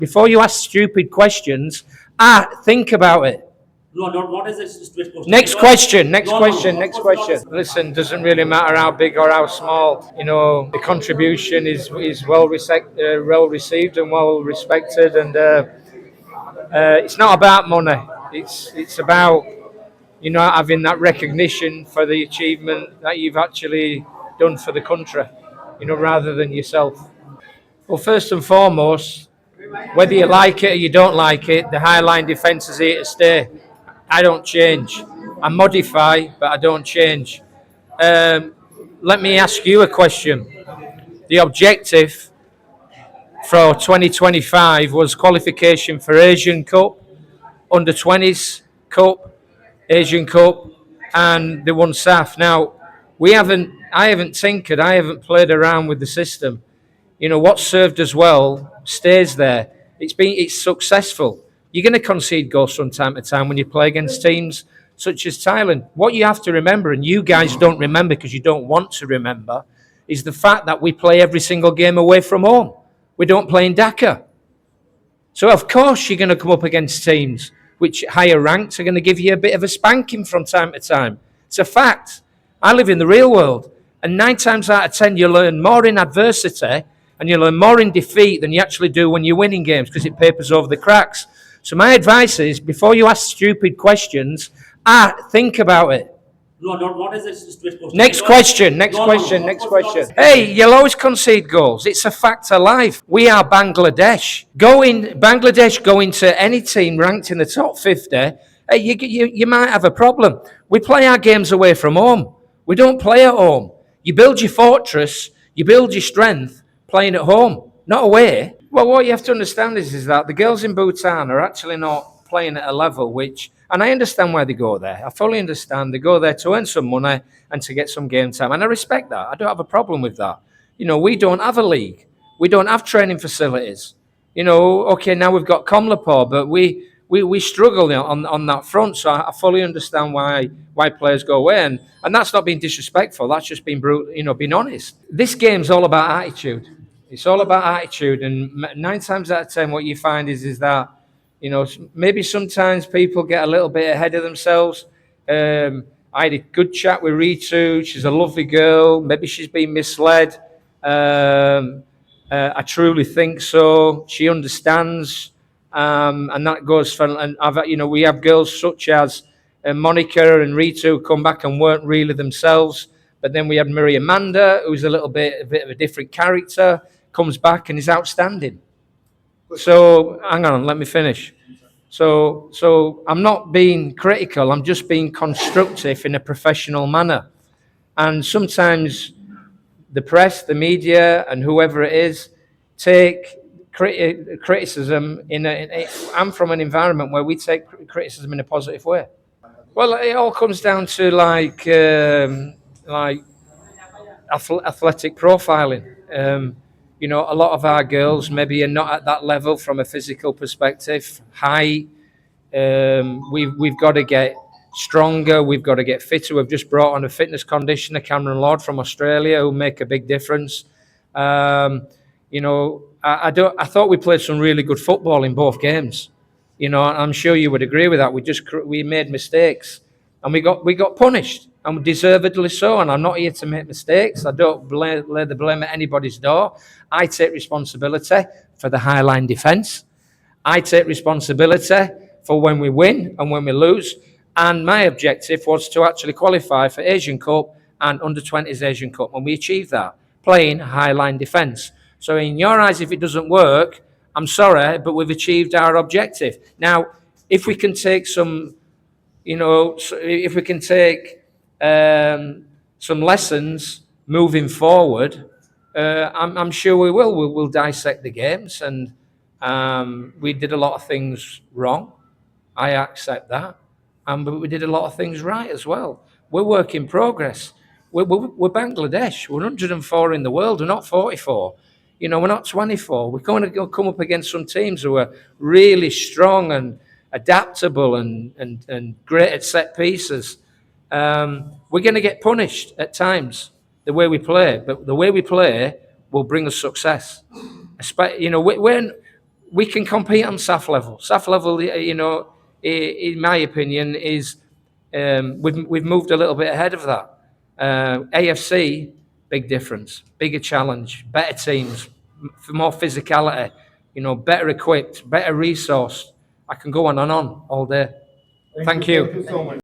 Before you ask stupid questions, think about it. No, not as a stupid question. Next question. No. Listen, doesn't really matter how big or how small. You know, the contribution is well received and well respected, and it's not about money. It's about, you know, having that recognition for the achievement that you've actually done for the country, you know, rather than yourself. Well, first and foremost, whether you like it or you don't like it, the high line defence is here to stay. I don't change. I modify, but I don't change. Let me ask you a question. The objective for 2025 was qualification for Asian Cup, Under 20s Cup, Asian Cup, and they won SAF. Now, I haven't tinkered, I haven't played around with the system. You know, what served us well stays there. It's successful. You're going to concede goals from time to time when you play against teams such as Thailand. What you have to remember, and you guys don't remember because you don't want to remember, is the fact that we play every single game away from home. We don't play in Dhaka. So, of course, you're going to come up against teams which higher ranked are going to give you a bit of a spanking from time to time. It's a fact. I live in the real world, and 9 times out of 10, you learn more in adversity and you learn more in defeat than you actually do when you're winning games, because it papers over the cracks. So my advice is, before you ask stupid questions, think about it. No, not as a stupid question. Next question. Hey, you'll always concede goals. It's a fact of life. We are Bangladesh. Bangladesh going to any team ranked in the top 50, hey, you might have a problem. We play our games away from home. We don't play at home. You build your fortress, you build your strength playing at home, not away. Well, what you have to understand is that the girls in Bhutan are actually not playing at a level which, and I understand why they go there. I fully understand. They go there to earn some money and to get some game time. And I respect that. I don't have a problem with that. You know, we don't have a league. We don't have training facilities. You know, okay, now we've got COMMENT, but we struggle on that front. So I fully understand why players go away. And that's not being disrespectful. That's just being brutal, you know, being honest. This game's all about attitude. It's all about attitude. And 9 times out of 10, what you find is that, you know, maybe sometimes people get a little bit ahead of themselves. I had a good chat with Ritu. She's a lovely girl. Maybe she's been misled. I truly think so. She understands, and that goes for. And you know, we have girls such as Monica and Ritu come back and weren't really themselves. But then we had Maria Amanda, who's a bit of a different character, comes back and is outstanding. So hang on, let me finish. So I'm not being critical. I'm just being constructive in a professional manner. And sometimes the press, the media, and whoever it is take criticism I'm from an environment where we take criticism in a positive way. Well, it all comes down to like athletic profiling. You know, a lot of our girls maybe are not at that level from a physical perspective. Height, we've got to get stronger. We've got to get fitter. We've just brought on a fitness conditioner, Cameron Lord from Australia, who make a big difference. You know, I thought we played some really good football in both games. You know, I'm sure you would agree with that. We made mistakes, and we got punished, and deservedly so. And I'm not here to make mistakes. I don't lay the blame at anybody's door. I take responsibility for the high line defence. I take responsibility for when we win and when we lose. And my objective was to actually qualify for Asian Cup and Under 20s Asian Cup, and we achieved that playing high line defence. So in your eyes, if it doesn't work, I'm sorry, but we've achieved our objective. Now, if we can take some, you know, if we can take some lessons moving forward, I'm sure we will. We'll dissect the games, and we did a lot of things wrong. I accept that, but we did a lot of things right as well. We're work in progress. We're Bangladesh. We're 104 in the world. We're not 44. You know, we're not 24. We're going to come up against some teams who are really strong and adaptable and great at set pieces. We're going to get punished at times the way we play, but the way we play will bring us success. You know, we can compete on SAF level. SAF level, you know, in my opinion, is we've moved a little bit ahead of that. AFC, big difference, bigger challenge, better teams, more physicality, you know, better equipped, better resourced. I can go on and on all day. Thank you. Thank you so much.